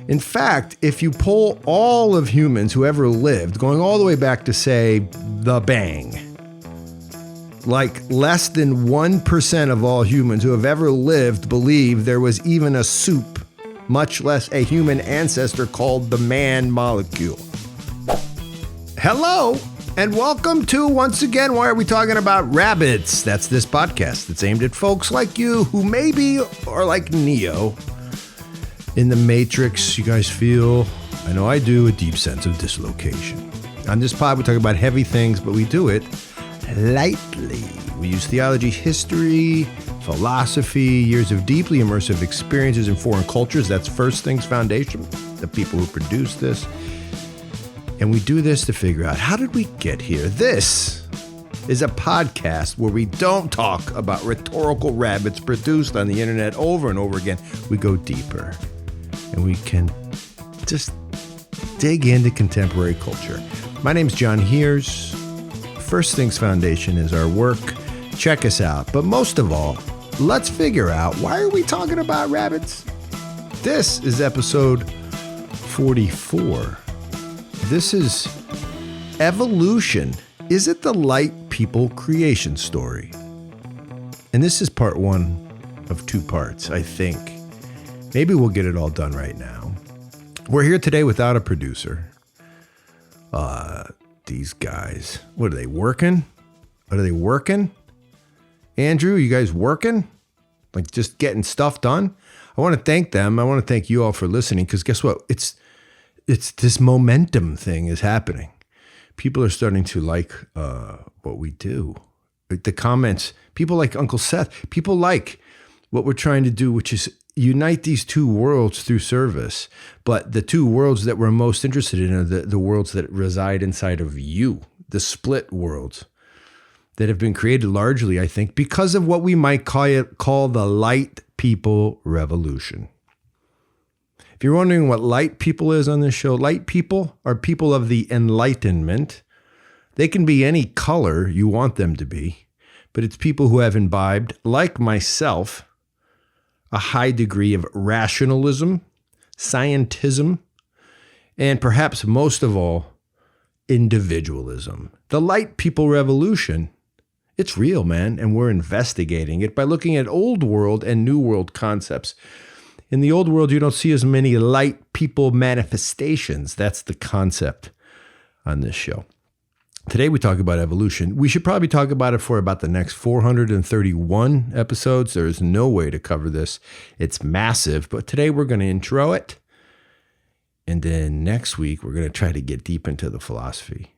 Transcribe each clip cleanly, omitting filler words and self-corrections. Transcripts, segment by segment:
In fact, if you poll all of humans who ever lived, going all the way back to, say, the Bang, like less than 1% of all humans who have ever lived believe there was even a soup, much less a human ancestor called the man molecule. Hello, and welcome to, once again, Why Are We Talking About Rabbits? That's this podcast that's aimed at folks like you who maybe are like Neo in the Matrix. You guys feel, I know I do, a deep sense of dislocation. On this pod, we talk about heavy things, but we do it lightly. We use theology, history, philosophy, years of deeply immersive experiences in foreign cultures. That's First Things Foundation, the people who produce this. And we do this to figure out, how did we get here? This is a podcast where we don't talk about rhetorical rabbits produced on the internet over and over again. We go deeper, and we can just dig into contemporary culture. My name's John Heers. First Things Foundation is our work. Check us out. But most of all, let's figure out, why are we talking about rabbits? This is episode 44. This is evolution. Is it the light people creation story? And this is part one of two parts, I think. Maybe we'll get it all done right now. We're here today without a producer. These guys, what are they working? Are they working? Andrew, you guys working? Like just getting stuff done? I want to thank them. I want to thank you all for listening, because guess what? It's this momentum thing is happening. People are starting to like what we do. Like the comments, people like Uncle Seth. People like what we're trying to do, which is unite these two worlds through service. But the two worlds that we're most interested in are the worlds that reside inside of you, the split worlds that have been created largely, I think, because of what we might call the light people revolution. If you're wondering what light people is on this show, light people are people of the Enlightenment. They can be any color you want them to be, but it's people who have imbibed, like myself, a high degree of rationalism, scientism, and perhaps most of all, individualism. The light people revolution, it's real, man, and we're investigating it by looking at old world and new world concepts. In the old world, you don't see as many light people manifestations. That's the concept on this show. Today, we talk about evolution. We should probably talk about it for about the next 431 episodes. There is no way to cover this. It's massive, but today we're going to intro it. And then next week, we're going to try to get deep into the philosophy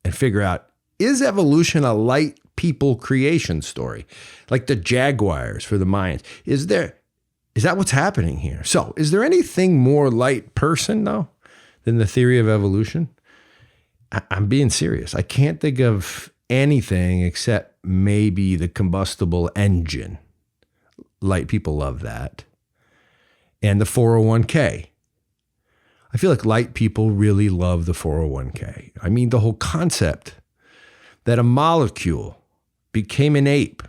and figure out, is evolution a light people creation story? Like the Jaguars for the Mayans. Is that what's happening here? So is there anything more light person, though, than the theory of evolution? I'm being serious. I can't think of anything except maybe the combustible engine. Light people love that. And the 401k. I feel like light people really love the 401k. I mean, the whole concept that a molecule became an ape,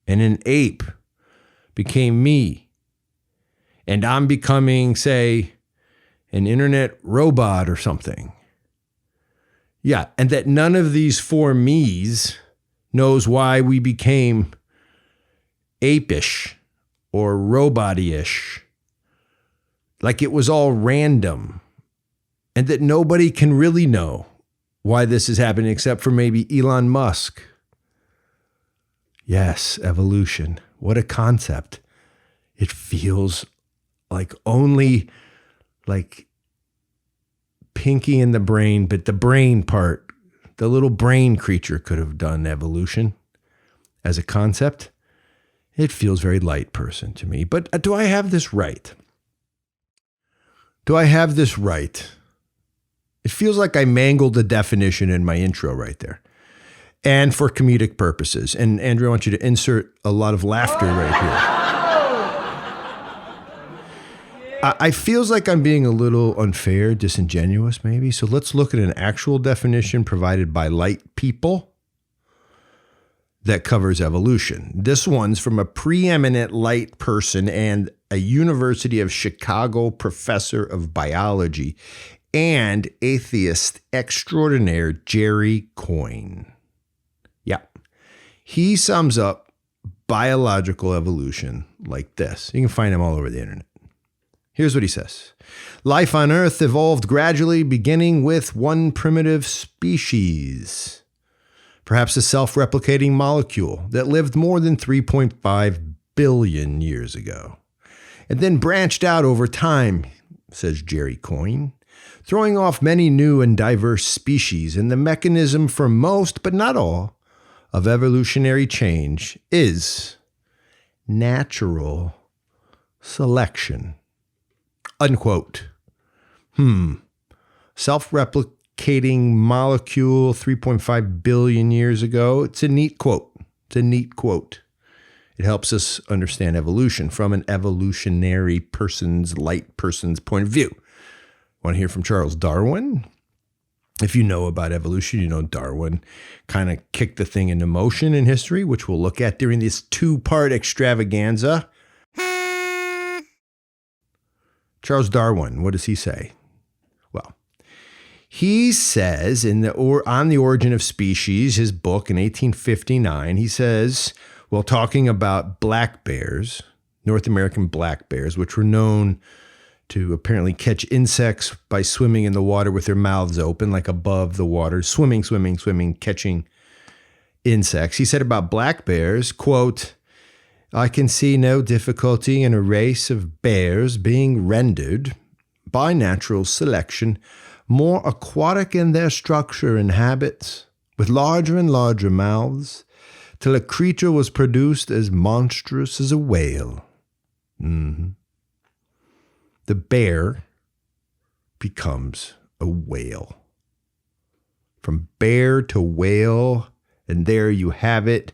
and an ape became me, and I'm becoming, say, an internet robot or something. Yeah, and that none of these four me's knows why we became apish or robot-ish. Like it was all random. And that nobody can really know why this is happening except for maybe Elon Musk. Yes, evolution. What a concept. It feels like only like Pinky in the brain, but the brain part, the little brain creature could have done evolution as a concept. It feels very light person to me. But do I have this right? Do I have this right? It feels like I mangled the definition in my intro right there. And for comedic purposes. And Andrew, I want you to insert a lot of laughter right here. I feels like I'm being a little unfair, disingenuous maybe. So let's look at an actual definition provided by light people that covers evolution. This one's from a preeminent light person and a University of Chicago professor of biology and atheist extraordinaire Jerry Coyne. Yeah. He sums up biological evolution like this. You can find him all over the internet. Here's what he says. Life on Earth evolved gradually, beginning with one primitive species, perhaps a self-replicating molecule that lived more than 3.5 billion years ago, and then branched out over time, says Jerry Coyne, throwing off many new and diverse species. And the mechanism for most, but not all, of evolutionary change is natural selection. Unquote. Self-replicating molecule 3.5 billion years ago. It's a neat quote. It helps us understand evolution from an evolutionary light person's point of view. Want to hear from Charles Darwin? If you know about evolution, you know Darwin kind of kicked the thing into motion in history, which we'll look at during this two-part extravaganza. Charles Darwin, what does he say? Well, he says on the Origin of Species, his book in 1859, he says, while talking about black bears, North American black bears, which were known to apparently catch insects by swimming in the water with their mouths open, like above the water, swimming, catching insects. He said about black bears, quote, I can see no difficulty in a race of bears being rendered by natural selection more aquatic in their structure and habits, with larger and larger mouths, till a creature was produced as monstrous as a whale. The bear becomes a whale. From bear to whale, and there you have it.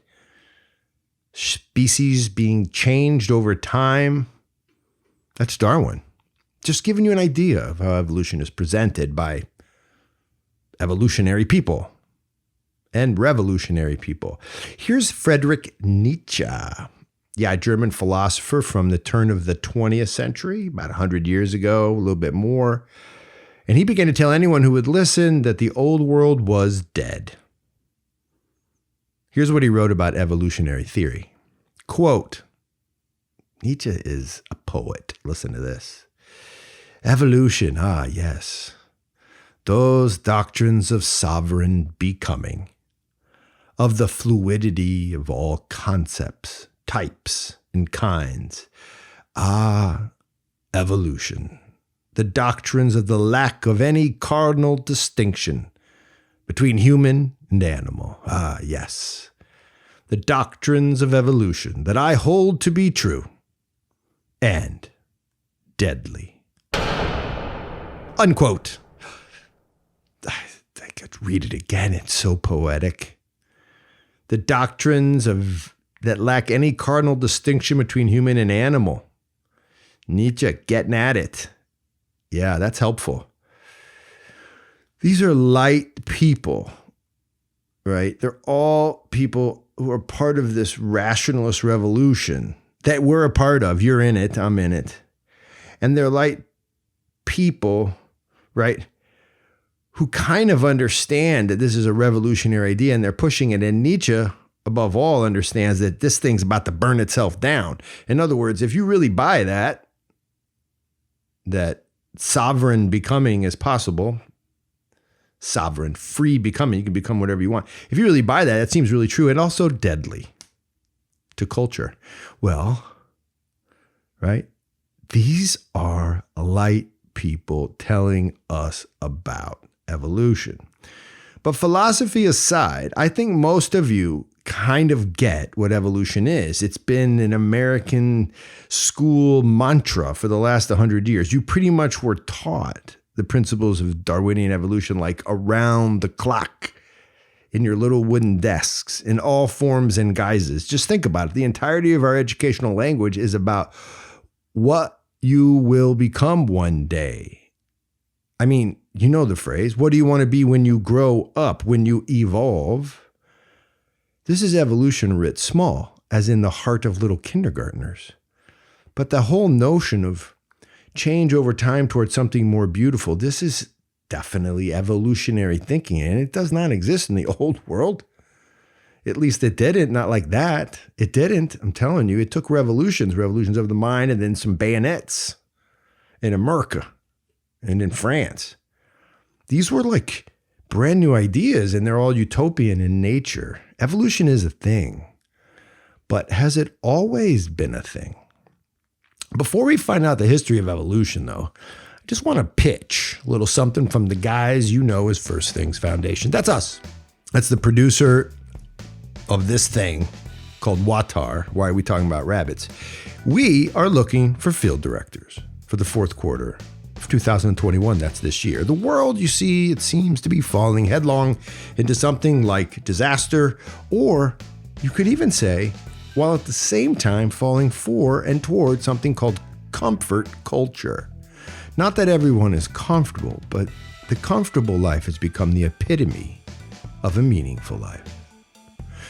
Species being changed over time. That's Darwin. Just giving you an idea of how evolution is presented by evolutionary people and revolutionary people. Here's Friedrich Nietzsche. Yeah, a German philosopher from the turn of the 20th century, about 100 years ago, a little bit more. And he began to tell anyone who would listen that the old world was dead. Here's what he wrote about evolutionary theory. Quote, Nietzsche is a poet. Listen to this. Evolution, yes. Those doctrines of sovereign becoming, of the fluidity of all concepts, types, and kinds. Evolution. The doctrines of the lack of any cardinal distinction between human and animal. Yes. The doctrines of evolution that I hold to be true and deadly. Unquote. I could read it again. It's so poetic. The doctrines that lack any cardinal distinction between human and animal. Nietzsche getting at it. Yeah, that's helpful. These are light people, right? They're all people who are part of this rationalist revolution that we're a part of. You're in it. I'm in it. And they're light people, right, who kind of understand that this is a revolutionary idea and they're pushing it. And Nietzsche, above all, understands that this thing's about to burn itself down. In other words, if you really buy that sovereign becoming is possible, sovereign, free becoming, you can become whatever you want. If you really buy that, that seems really true and also deadly to culture. Well, right? These are light people telling us about evolution. But philosophy aside, I think most of you kind of get what evolution is. It's been an American school mantra for the last 100 years. You pretty much were taught the principles of Darwinian evolution like around the clock in your little wooden desks in all forms and guises. Just think about it. The entirety of our educational language is about what you will become one day. I mean, you know the phrase, what do you want to be when you grow up, when you evolve? This is evolution writ small, as in the heart of little kindergartners. But the whole notion of change over time towards something more beautiful, this is definitely evolutionary thinking, and it does not exist in the old world. At least it didn't, not like that. It didn't, I'm telling you. It took revolutions of the mind, and then some bayonets in America and in France. These were like brand new ideas, and they're all utopian in nature. Evolution is a thing, but has it always been a thing? Before we find out the history of evolution, though, I just want to pitch a little something from the guys you know as First Things Foundation. That's us. That's the producer of this thing called WAWTAR. Why are we talking about rabbits? We are looking for field directors for the fourth quarter of 2021. That's this year. The world, you see, it seems to be falling headlong into something like disaster, or you could even say, while at the same time falling for and toward something called comfort culture. Not that everyone is comfortable, but the comfortable life has become the epitome of a meaningful life.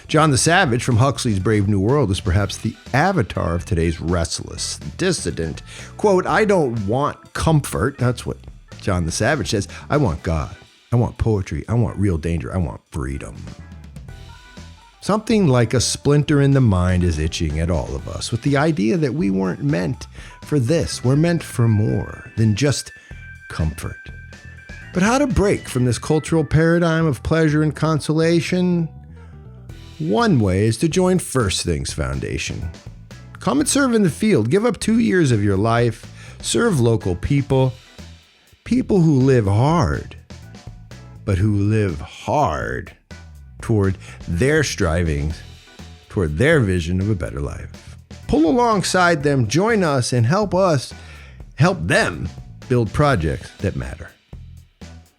John the Savage from Huxley's Brave New World is perhaps the avatar of today's restless dissident. Quote, I don't want comfort. That's what John the Savage says. I want God. I want poetry. I want real danger. I want freedom. Something like a splinter in the mind is itching at all of us with the idea that we weren't meant for this. We're meant for more than just comfort. But how to break from this cultural paradigm of pleasure and consolation? One way is to join First Things Foundation. Come and serve in the field. Give up 2 years of your life. Serve local people. People who live hard, but who live hard toward their strivings, toward their vision of a better life. Pull alongside them, join us, and help them build projects that matter.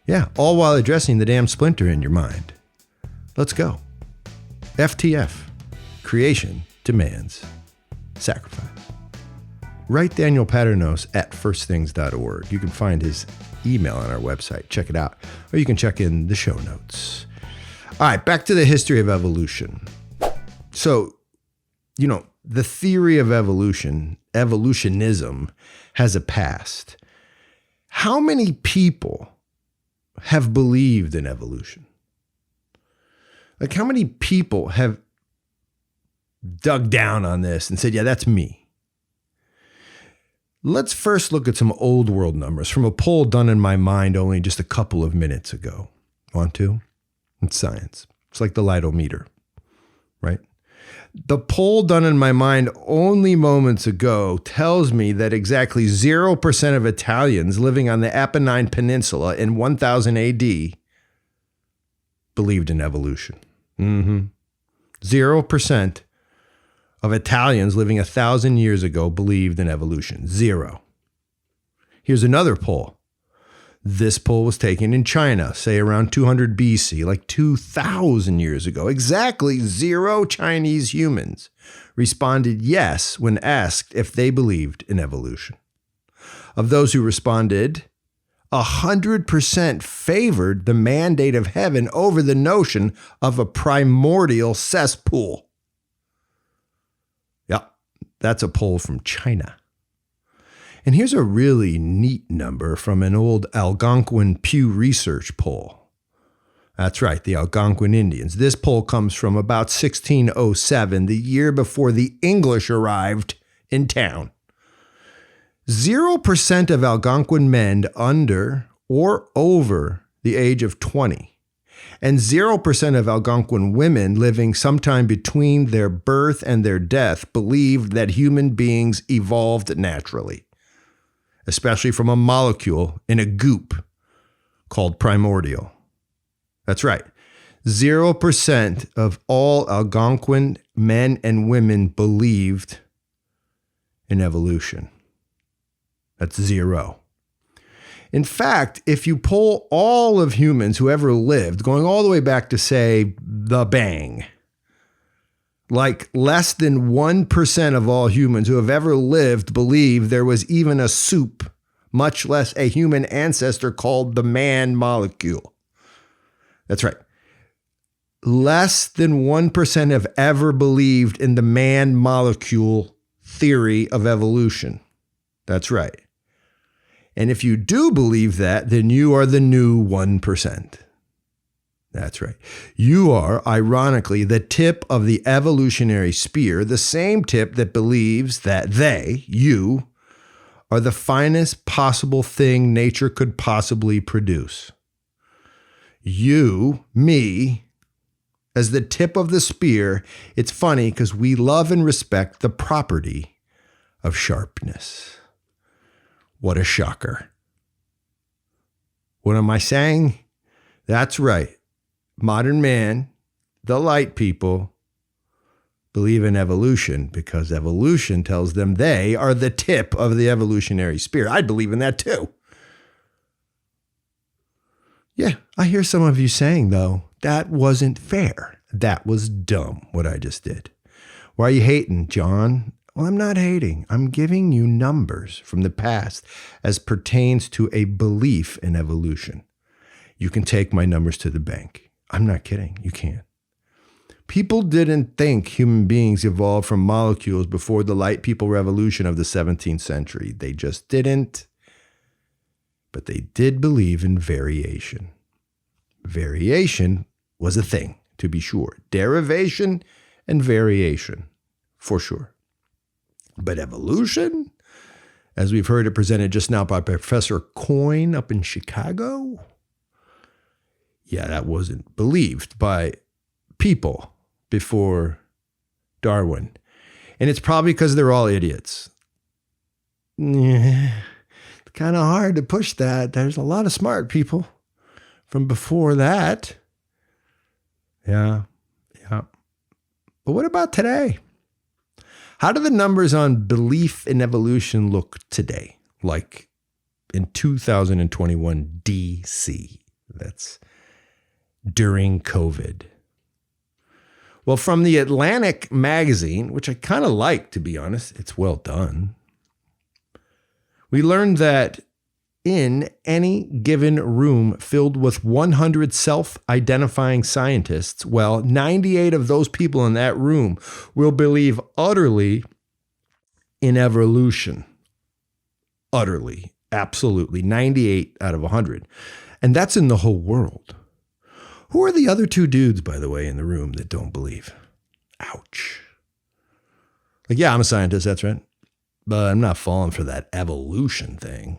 Yeah, all while addressing the damn splinter in your mind. Let's go. FTF, creation demands sacrifice. Write Daniel Paternos at firstthings.org. You can find his email on our website. Check it out. Or you can check in the show notes. All right, back to the history of evolution. So, the theory of evolutionism has a past. How many people have believed in evolution? Like, how many people have dug down on this and said, yeah, that's me? Let's first look at some old world numbers from a poll done in my mind only just a couple of minutes ago. Want to? It's science. It's like the lightometer, right? The poll done in my mind only moments ago tells me that exactly 0% of Italians living on the Apennine Peninsula in 1000 AD believed in evolution. 0% of Italians living 1,000 years ago believed in evolution. 0. Here's another poll. This poll was taken in China, say around 200 BC, like 2,000 years ago. Exactly 0 Chinese humans responded yes when asked if they believed in evolution. Of those who responded, 100% favored the mandate of heaven over the notion of a primordial cesspool. Yeah, that's a poll from China. And here's a really neat number from an old Algonquin Pew Research poll. That's right, the Algonquin Indians. This poll comes from about 1607, the year before the English arrived in town. 0% of Algonquin men under or over the age of 20, and 0% of Algonquin women living sometime between their birth and their death believed that human beings evolved naturally, especially from a molecule in a goop called primordial. That's right. 0% of all Algonquin men and women believed in evolution. That's 0. In fact, if you poll all of humans who ever lived, going all the way back to, say, the Bang, like less than 1% of all humans who have ever lived believe there was even a soup, much less a human ancestor called the man molecule. That's right. Less than 1% have ever believed in the man molecule theory of evolution. That's right. And if you do believe that, then you are the new 1%. That's right. You are, ironically, the tip of the evolutionary spear, the same tip that believes that you, are the finest possible thing nature could possibly produce. You, me, as the tip of the spear, it's funny because we love and respect the property of sharpness. What a shocker. What am I saying? That's right. Modern man, the light people, believe in evolution because evolution tells them they are the tip of the evolutionary spear. I believe in that too. Yeah, I hear some of you saying, though, that wasn't fair. That was dumb, what I just did. Why are you hating, John? Well, I'm not hating. I'm giving you numbers from the past as pertains to a belief in evolution. You can take my numbers to the bank. I'm not kidding. You can. People didn't think human beings evolved from molecules before the light people revolution of the 17th century. They just didn't. But they did believe in variation. Variation was a thing, to be sure. Derivation and variation, for sure. But evolution, as we've heard it presented just now by Professor Coyne up in Chicago, yeah, that wasn't believed by people before Darwin. And it's probably because they're all idiots. Yeah, it's kind of hard to push that. There's a lot of smart people from before that. Yeah. But what about today? How do the numbers on belief in evolution look today? Like in 2021 DC. That's during COVID. Well, from the Atlantic magazine, which I kind of like, to be honest, it's well done. We learned that in any given room filled with 100 self-identifying scientists, well, 98 of those people in that room will believe utterly in evolution. Utterly, absolutely, 98 out of 100. And that's in the whole world. Who are the other two dudes, by the way, in the room that don't believe? Ouch. Like, yeah, I'm a scientist, that's right. But I'm not falling for that evolution thing.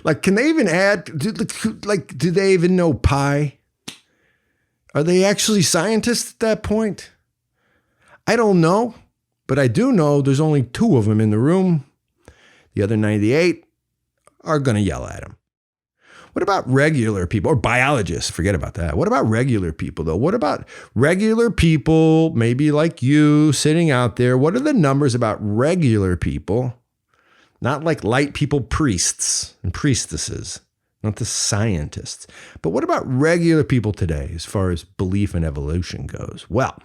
Like, can they even add, do they even know pi? Are they actually scientists at that point? I don't know, but I do know there's only 2 of them in the room. The other 98 are going to yell at him. What about regular people or biologists? Forget about that. What about regular people, though? What about regular people, maybe like you sitting out there? What are the numbers about regular people? Not like light people, priests and priestesses, not the scientists. But what about regular people today as far as belief in evolution goes? Well,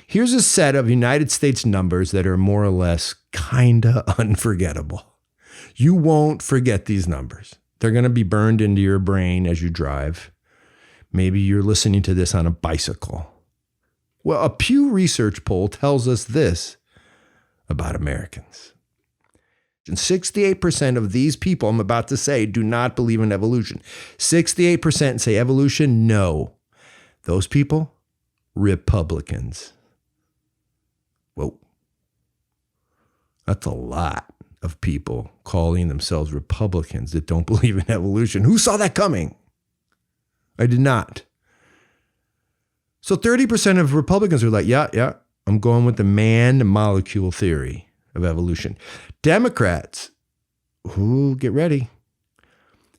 here's a set of United States numbers that are more or less kind of unforgettable. You won't forget these numbers. They're going to be burned into your brain as you drive. Maybe you're listening to this on a bicycle. Well, a Pew Research poll tells us this about Americans. And 68% of these people I'm about to say do not believe in evolution. 68% say evolution, no. Those people, Republicans. Whoa. That's a lot of people calling themselves Republicans that don't believe in evolution. Who saw that coming? I did not. So 30% of Republicans are like, yeah, I'm going with the man-molecule theory of evolution. Democrats, get ready.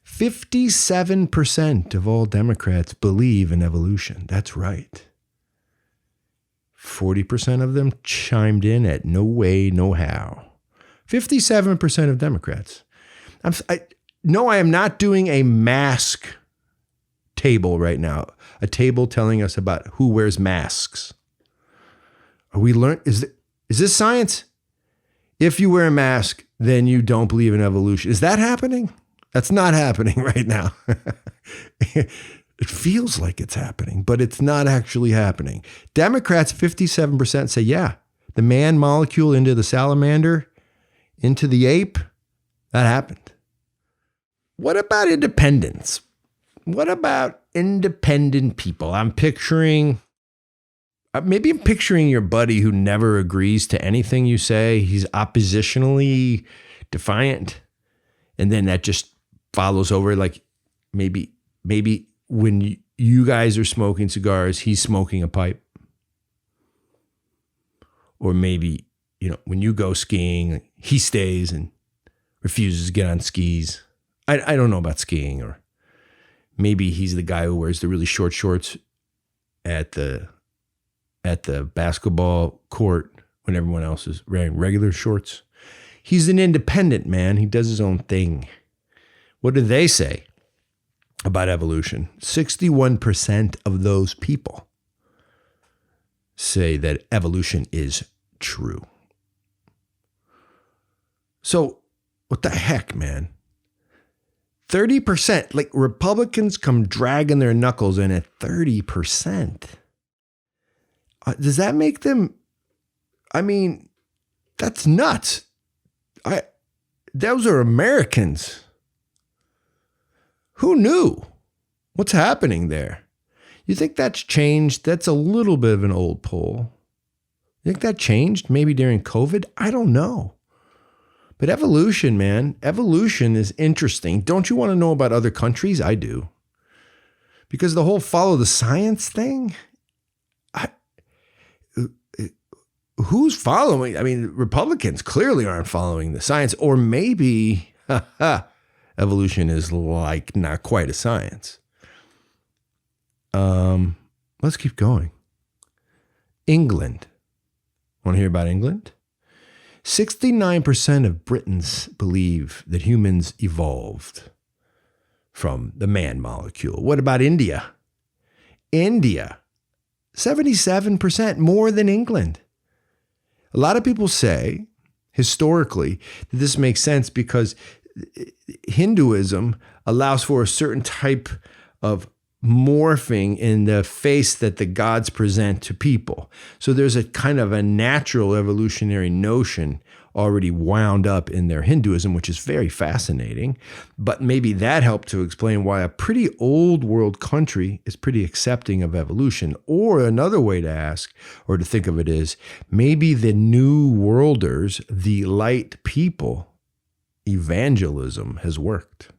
57% of all Democrats believe in evolution. That's right. 40% of them chimed in at no way, no how. 57% of Democrats. I am not doing a mask table right now. A table telling us about who wears masks. Are we is this science? If you wear a mask, then you don't believe in evolution. Is that happening? That's not happening right now. It feels like it's happening, but it's not actually happening. Democrats, 57% say, yeah, the man molecule into the salamander, into the ape? That happened. What about independence? What about independent people? I'm picturing your buddy who never agrees to anything you say. He's oppositionally defiant. And then that just follows over. Like maybe when you guys are smoking cigars, he's smoking a pipe. Or maybe, when you go skiing, he stays and refuses to get on skis. I don't know about skiing. Or maybe he's the guy who wears the really short shorts at the basketball court when everyone else is wearing regular shorts. He's an independent man. He does his own thing. What do they say about evolution? 61% of those people say that evolution is true. So what the heck, man? 30%, like Republicans come dragging their knuckles in at 30%. Does that make them, that's nuts. Those are Americans. Who knew? What's happening there? You think that's changed? That's a little bit of an old poll. You think that changed maybe during COVID? I don't know. But evolution, man, evolution is interesting. Don't you want to know about other countries? I do. Because the whole follow the science thing, who's following? Republicans clearly aren't following the science, or maybe evolution is like not quite a science. Let's keep going. England. Want to hear about England? 69% of Britons believe that humans evolved from the man molecule. What about India? India, 77%, more than England. A lot of people say, historically, that this makes sense because Hinduism allows for a certain type of morphing in the face that the gods present to people. So there's a kind of a natural evolutionary notion already wound up in their Hinduism, which is very fascinating. But maybe that helped to explain why a pretty old world country is pretty accepting of evolution. Or another way to ask or to think of it is maybe the New Worlders, the light people, evangelism has worked.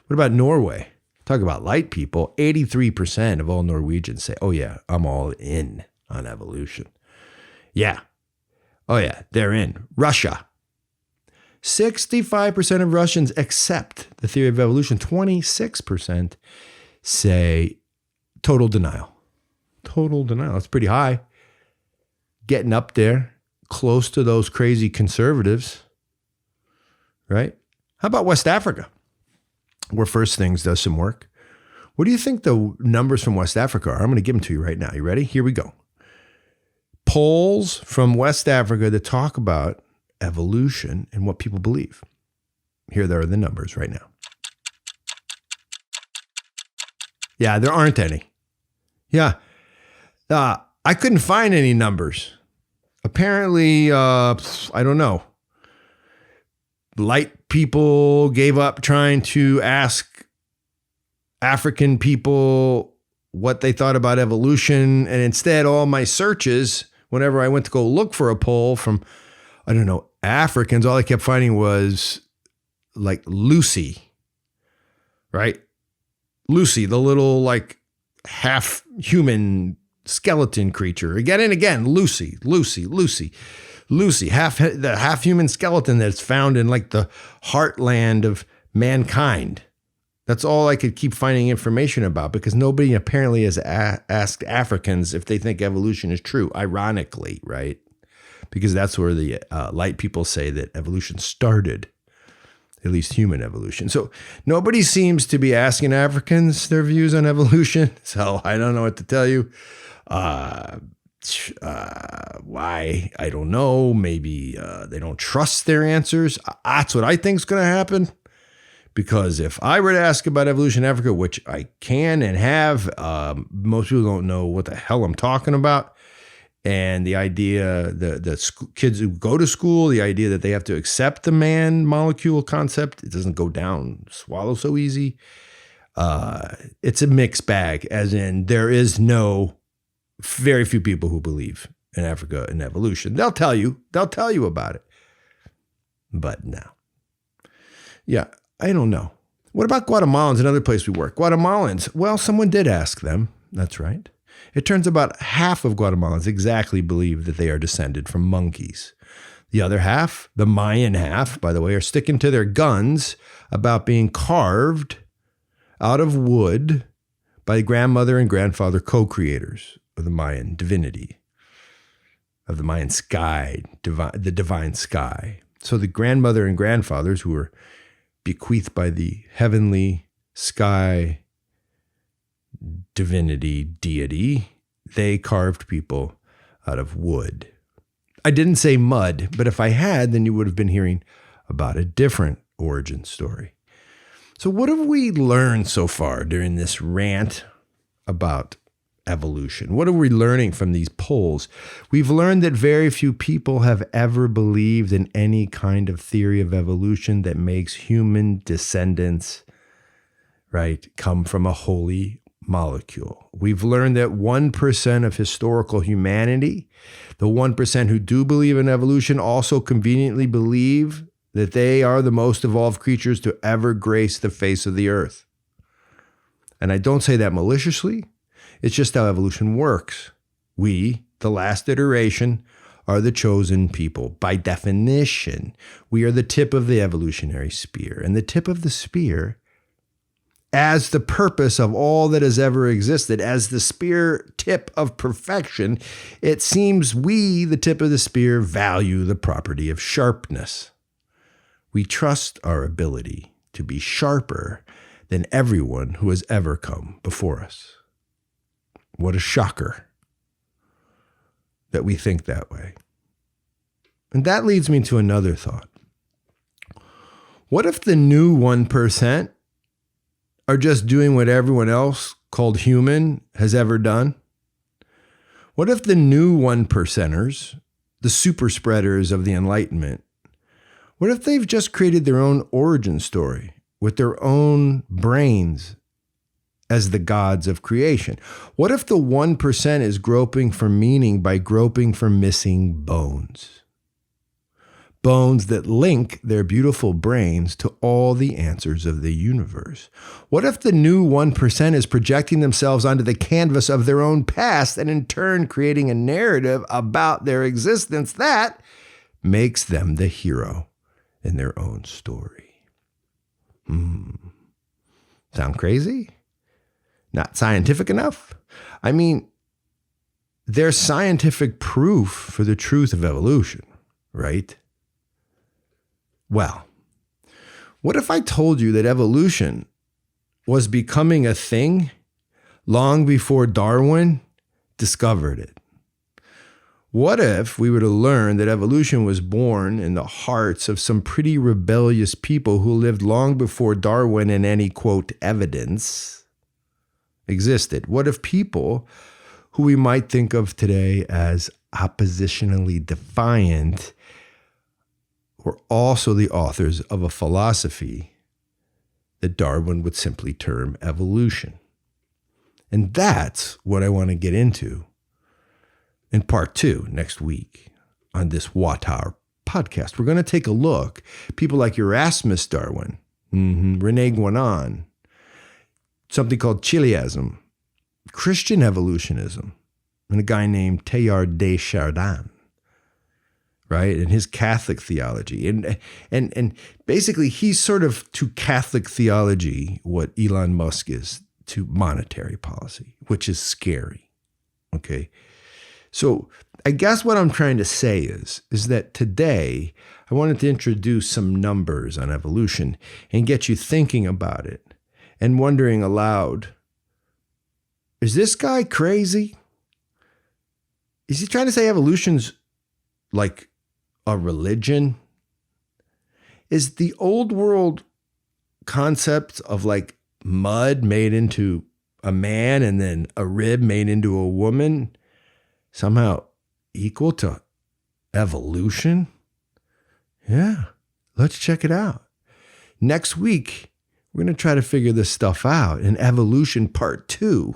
What about Norway? Talk about light people. 83% of all Norwegians say, oh yeah, I'm all in on evolution. Yeah. Oh yeah, they're in. Russia. 65% of Russians accept the theory of evolution. 26% say total denial. Total denial. That's pretty high. Getting up there, close to those crazy conservatives, right? How about West Africa, where First Things does some work? What do you think the numbers from West Africa are? I'm going to give them to you right now. You ready? Here we go. Polls from West Africa that talk about evolution and what people believe. Here are the numbers right now. Yeah, there aren't any. Yeah. I couldn't find any numbers. Apparently, I don't know. Light people gave up trying to ask African people what they thought about evolution. And instead, all my searches, whenever I went to go look for a poll from, Africans, all I kept finding was like Lucy, right? Lucy, the little like half human skeleton creature. Again and again, Lucy, the half human skeleton that's found in like the heartland of mankind. That's all I could keep finding information about because nobody apparently has asked Africans if they think evolution is true, ironically, right? Because that's where the light people say that evolution started, at least human evolution. So nobody seems to be asking Africans their views on evolution. So I don't know what to tell you. Why? I don't know. Maybe they don't trust their answers. That's what I think is going to happen. Because if I were to ask about evolution in Africa, which I can and have, most people don't know what the hell I'm talking about. And the idea, kids who go to school, the idea that they have to accept the man molecule concept, it doesn't go down, swallow so easy. It's a mixed bag, as in very few people who believe in Africa and evolution. They'll tell you about it. But no. Yeah, I don't know. What about Guatemalans, another place we work? Guatemalans, well, someone did ask them. That's right. It turns about half of Guatemalans exactly believe that they are descended from monkeys. The other half, the Mayan half, by the way, are sticking to their guns about being carved out of wood by grandmother and grandfather co-creators of the Mayan divinity, of the Mayan sky, the divine sky. So the grandmother and grandfathers who were bequeathed by the heavenly sky divinity, deity, they carved people out of wood. I didn't say mud, but if I had, then you would have been hearing about a different origin story. So what have we learned so far during this rant about evolution? What are we learning from these polls? We've learned that very few people have ever believed in any kind of theory of evolution that makes human descendants, right, come from a holy molecule. We've learned that 1% of historical humanity, the 1% who do believe in evolution, also conveniently believe that they are the most evolved creatures to ever grace the face of the earth. And I don't say that maliciously. It's just how evolution works. We, the last iteration, are the chosen people. By definition, we are the tip of the evolutionary spear. And the tip of the spear, as the purpose of all that has ever existed, as the spear tip of perfection, it seems we, the tip of the spear, value the property of sharpness. We trust our ability to be sharper than everyone who has ever come before us. What a shocker that we think that way. And that leads me to another thought. What if the new 1% are just doing what everyone else called human has ever done? What if the new 1%ers, the super spreaders of the Enlightenment, what if they've just created their own origin story with their own brains as the gods of creation? What if the 1% is groping for meaning by groping for missing bones? Bones that link their beautiful brains to all the answers of the universe. What if the new 1% is projecting themselves onto the canvas of their own past and in turn creating a narrative about their existence that makes them the hero in their own story? Sound crazy? Not scientific enough? I mean, there's scientific proof for the truth of evolution, right? Well, what if I told you that evolution was becoming a thing long before Darwin discovered it? What if we were to learn that evolution was born in the hearts of some pretty rebellious people who lived long before Darwin and any, quote, evidence existed? What if people who we might think of today as oppositionally defiant were also the authors of a philosophy that Darwin would simply term evolution? And that's what I want to get into in part 2 next week on this WAWTAR podcast. We're going to take a look. People like Erasmus Darwin, René Guénon, something called Chiliasm, Christian evolutionism, and a guy named Teilhard de Chardin, right? And his Catholic theology. And basically he's sort of to Catholic theology what Elon Musk is to monetary policy, which is scary. Okay. So I guess what I'm trying to say is that today I wanted to introduce some numbers on evolution and get you thinking about it and wondering aloud, is this guy crazy? Is he trying to say evolution's like a religion? Is the old world concept of like mud made into a man and then a rib made into a woman somehow equal to evolution? Yeah, let's check it out. Next week, we're going to try to figure this stuff out in Evolution Part 2.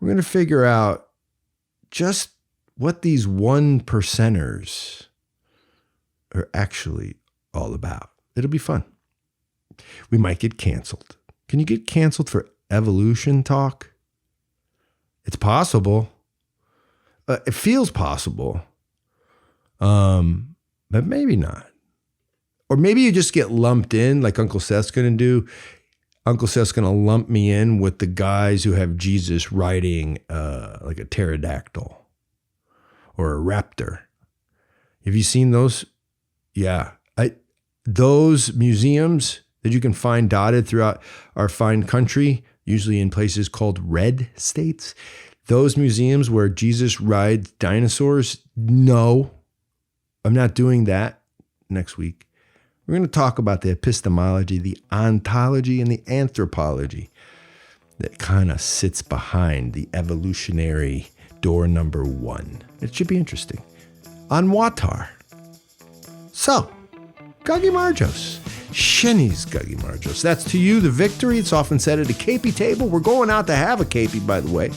We're going to figure out just what these 1%ers are actually all about. It'll be fun. We might get canceled. Can you get canceled for evolution talk? It's possible. It feels possible. But maybe not. Or maybe you just get lumped in like Uncle Seth's going to do. Uncle Seth's going to lump me in with the guys who have Jesus riding like a pterodactyl or a raptor. Have you seen those? Yeah. Those museums that you can find dotted throughout our fine country, usually in places called red states, those museums where Jesus rides dinosaurs, no, I'm not doing that next week. We're going to talk about the epistemology, the ontology, and the anthropology that kind of sits behind the evolutionary door number 1. It should be interesting. On WAWTAR. So, Gagi Marjos. Sheni's Gagi Marjos. That's to you the victory. It's often said at a KP table. We're going out to have a KP, by the way.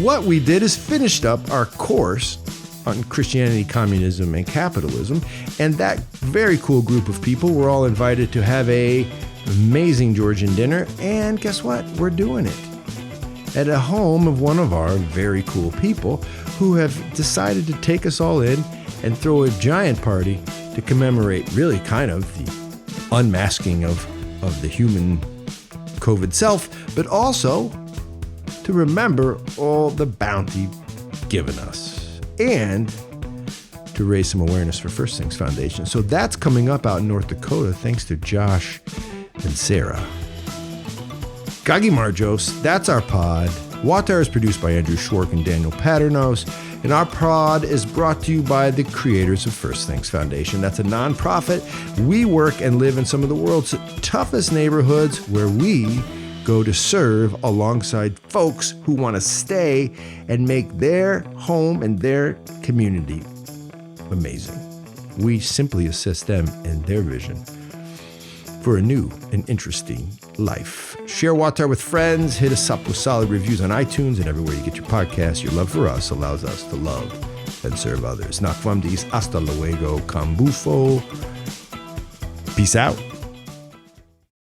What we did is finished up our course on Christianity, communism, and capitalism. And that very cool group of people were all invited to have a amazing Georgian dinner. And guess what? We're doing it at a home of one of our very cool people who have decided to take us all in and throw a giant party to commemorate really kind of the unmasking of the human COVID self, but also to remember all the bounty given us and to raise some awareness for First Things Foundation. So that's coming up out in North Dakota, thanks to Josh and Sarah. Gagi Marjos, that's our pod. WAWTAR is produced by Andrew Schwark and Daniel Paternos, and our pod is brought to you by the creators of First Things Foundation. That's a nonprofit. We work and live in some of the world's toughest neighborhoods where we go to serve alongside folks who want to stay and make their home and their community amazing. We simply assist them in their vision for a new and interesting life. Share WAWTAR with friends. Hit us up with solid reviews on iTunes and everywhere you get your podcasts. Your love for us allows us to love and serve others. Nakvamdis, hasta luego, cambufo. Peace out.